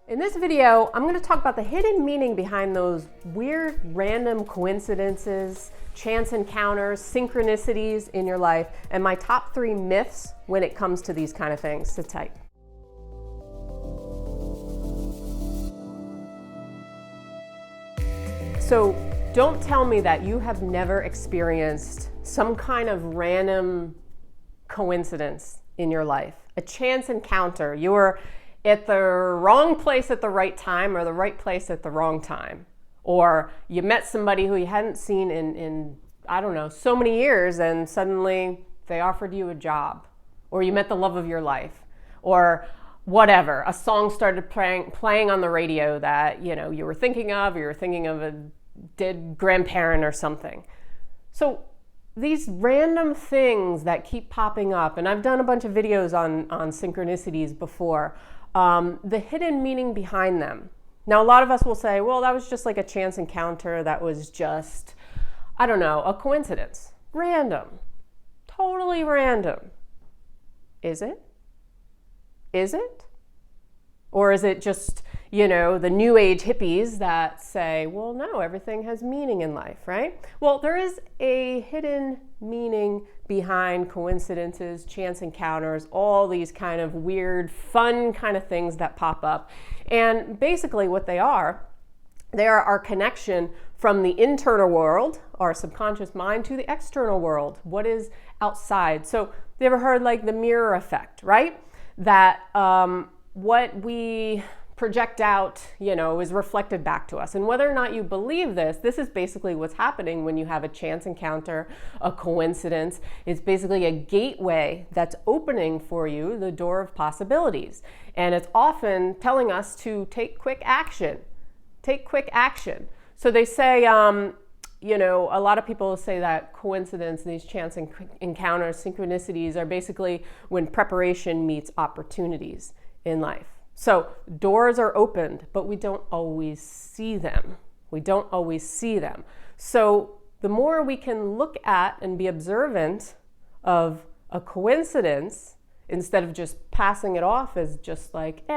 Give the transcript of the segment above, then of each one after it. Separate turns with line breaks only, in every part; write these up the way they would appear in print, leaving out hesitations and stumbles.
In this video, I'm going to talk about the hidden meaning behind those weird random coincidences, chance encounters, synchronicities in your life, and my top 3 myths when it comes to these kind of things. Sit tight. So don't tell me that you have never experienced some kind of random coincidence in your life, a chance encounter. You were at the wrong place at the right time or the right place at the wrong time. Or you met somebody who you hadn't seen in I don't know, so many years, and suddenly they offered you a job. Or you met the love of your life. Or whatever, a song started playing on the radio that you were thinking of, or you were thinking of a dead grandparent or something. So these random things that keep popping up, and I've done a bunch of videos on synchronicities before, the hidden meaning behind them. Now, a lot of us will say, well, that was just like a chance encounter. That was just, I don't know, a coincidence. Random. Totally random. Is it? Is it? Or is it just, the new age hippies that say, well, no, everything has meaning in life, right? Well, there is a hidden meaning behind coincidences, chance encounters, all these kind of weird, fun kind of things that pop up. And basically what they are our connection from the internal world, our subconscious mind, to the external world, what is outside. So you ever heard like the mirror effect, right? That what we project out, is reflected back to us. And whether or not you believe this is basically what's happening when you have a chance encounter, a coincidence. It's basically a gateway that's opening for you the door of possibilities. And it's often telling us to take quick action. Take quick action. So they say, a lot of people say that coincidence, these chance encounters, synchronicities are basically when preparation meets opportunities in life. So doors are opened, but we don't always see them. We don't always see them. So the more we can look at and be observant of a coincidence, instead of just passing it off as just like,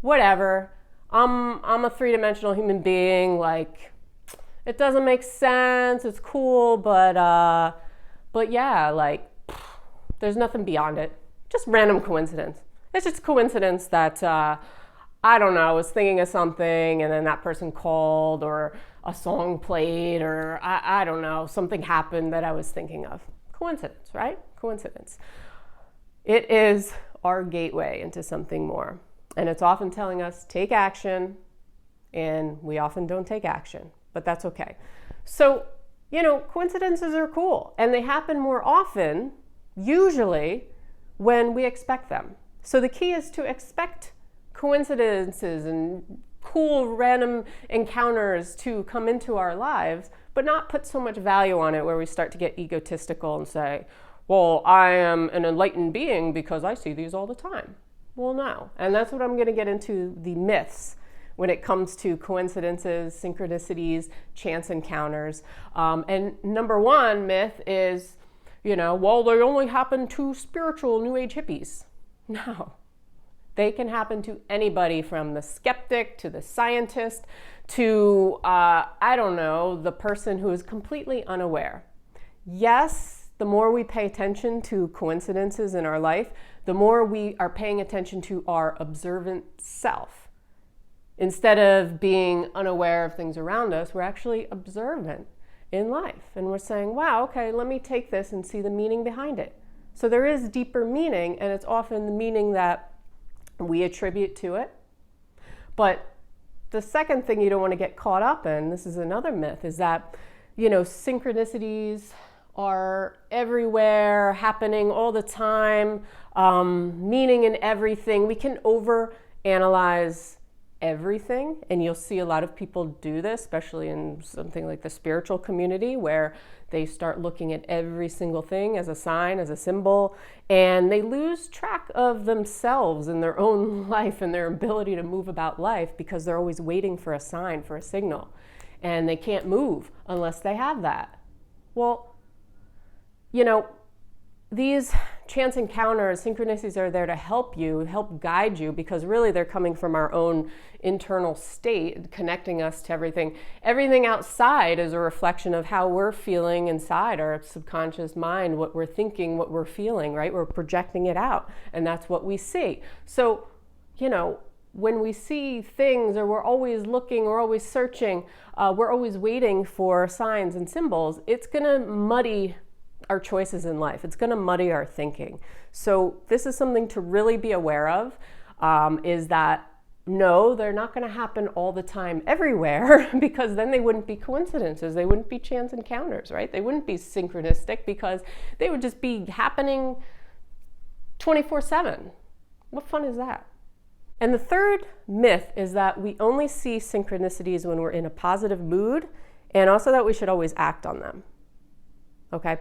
whatever. I'm a three-dimensional human being. Like, it doesn't make sense. It's cool, but yeah, like, there's nothing beyond it. Just random coincidence. It's just a coincidence that, I don't know, I was thinking of something and then that person called, or a song played, or I don't know, something happened that I was thinking of. Coincidence, right? Coincidence. It is our gateway into something more. And it's often telling us, take action, and we often don't take action, but that's okay. So, coincidences are cool, and they happen more often, usually, when we expect them. So the key is to expect coincidences and cool random encounters to come into our lives, but not put so much value on it where we start to get egotistical and say, well, I am an enlightened being because I see these all the time. Well, no. And that's what I'm going to get into, the myths when it comes to coincidences, synchronicities, chance encounters. And number 1 myth is, well, they only happen to spiritual new age hippies. No, they can happen to anybody, from the skeptic to the scientist to, the person who is completely unaware. Yes, the more we pay attention to coincidences in our life, the more we are paying attention to our observant self. Instead of being unaware of things around us, we're actually observant in life. And we're saying, wow, okay, let me take this and see the meaning behind it. So there is deeper meaning, and it's often the meaning that we attribute to it. But the second thing you don't want to get caught up in, this is another myth, is that, synchronicities are everywhere, happening all the time, meaning in everything. We can overanalyze everything, and you'll see a lot of people do this, especially in something like the spiritual community, where they start looking at every single thing as a sign, as a symbol, and they lose track of themselves and their own life and their ability to move about life because they're always waiting for a sign, for a signal, and they can't move unless they have that. Well, these chance encounters, synchronicities are there to help you, help guide you, because really they're coming from our own internal state, connecting us to everything. Everything outside is a reflection of how we're feeling inside our subconscious mind, what we're thinking, what we're feeling, right? We're projecting it out, and that's what we see. So, when we see things, or we're always looking, we're always searching, we're always waiting for signs and symbols, it's gonna muddy our choices in life. It's gonna muddy our thinking. So this is something to really be aware of, is that no, they're not gonna happen all the time everywhere, because then they wouldn't be coincidences, they wouldn't be chance encounters, right? They wouldn't be synchronistic, because they would just be happening 24/7. What fun is that? And the third myth is that we only see synchronicities when we're in a positive mood, and also that we should always act on them. Okay?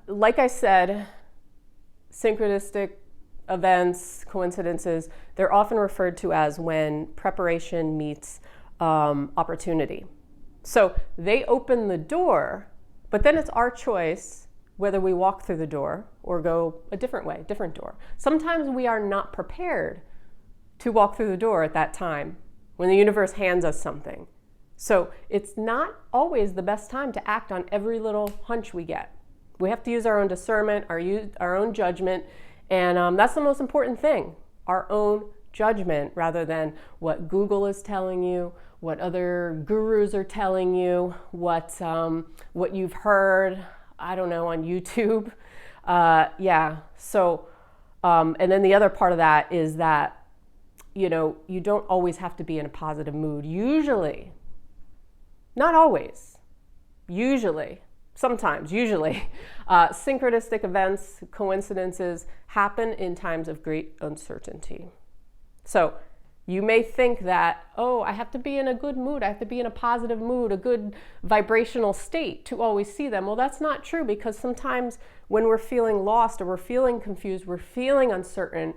Like I said, synchronistic events, coincidences, they're often referred to as when preparation meets opportunity. So they open the door, but then it's our choice whether we walk through the door or go a different way, different door. Sometimes we are not prepared to walk through the door at that time when the universe hands us something. So it's not always the best time to act on every little hunch we get. We have to use our own discernment, our own judgment, and that's the most important thing, our own judgment, rather than what Google is telling you, what other gurus are telling you, what you've heard, I don't know, on YouTube. So, and then the other part of that is that you don't always have to be in a positive mood. Usually, not always, sometimes, synchronistic events, coincidences happen in times of great uncertainty. So you may think that, I have to be in a good mood, I have to be in a positive mood, a good vibrational state to always see them. Well, that's not true, because sometimes when we're feeling lost or we're feeling confused, we're feeling uncertain,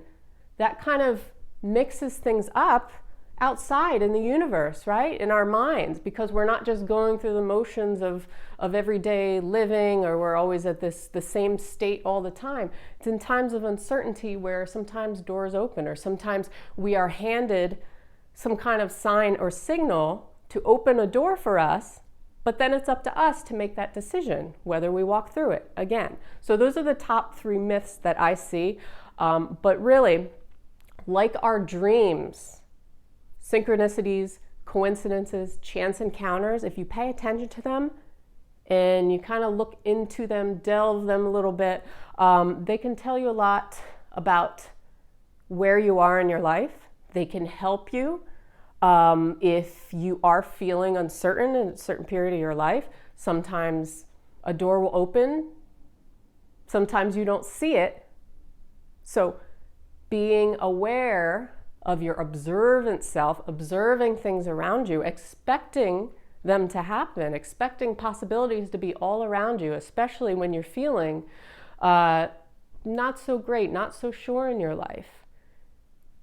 that kind of mixes things up outside in the universe, right? In our minds, because we're not just going through the motions of everyday living, or we're always at the same state all the time. It's in times of uncertainty where sometimes doors open, or sometimes we are handed some kind of sign or signal to open a door for us, but then it's up to us to make that decision, whether we walk through it again. So those are the top 3 myths that I see. But really, like our dreams, synchronicities, coincidences, chance encounters, if you pay attention to them and you kind of look into them, delve them a little bit, they can tell you a lot about where you are in your life. They can help you if you are feeling uncertain in a certain period of your life. Sometimes a door will open, sometimes you don't see it. So being aware of your observant self, observing things around you, expecting them to happen, expecting possibilities to be all around you, especially when you're feeling not so great, not so sure in your life.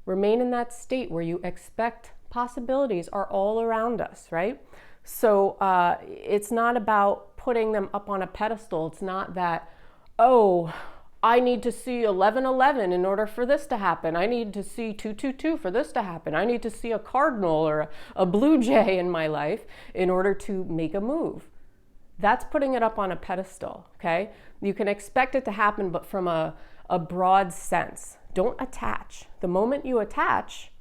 Remain in that state where you expect possibilities are all around us, right? So it's not about putting them up on a pedestal. It's not that, I need to see 1111 in order for this to happen. I need to see 222 for this to happen. I need to see a cardinal or a blue jay in my life in order to make a move. That's putting it up on a pedestal, okay? You can expect it to happen, but from a broad sense. Don't attach. The moment you attach,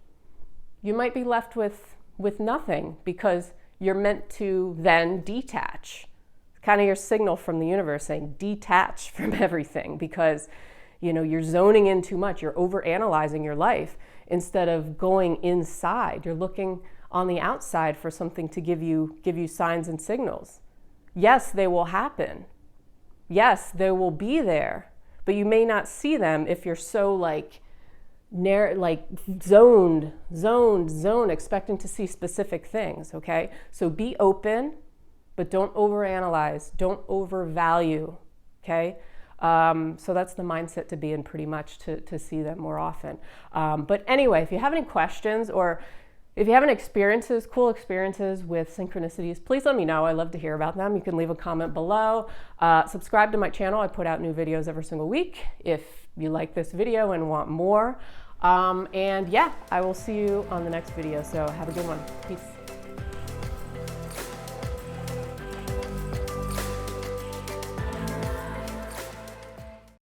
you might be left with nothing, because you're meant to then detach. Kind of your signal from the universe saying detach from everything, because you're zoning in too much. You're overanalyzing your life instead of going inside. You're looking on the outside for something to give you signs and signals. Yes, they will happen. Yes, they will be there, but you may not see them if you're so zoned, expecting to see specific things, okay? So be open, but don't overanalyze, don't overvalue, okay? So that's the mindset to be in, pretty much, to see them more often. But anyway, if you have any questions, or If you have any experiences, cool experiences with synchronicities, please let me know. I love to hear about them. You can leave a comment below. Subscribe to my channel. I put out new videos every single week if you like this video and want more. And yeah, I will see you on the next video. So have a good one. Peace.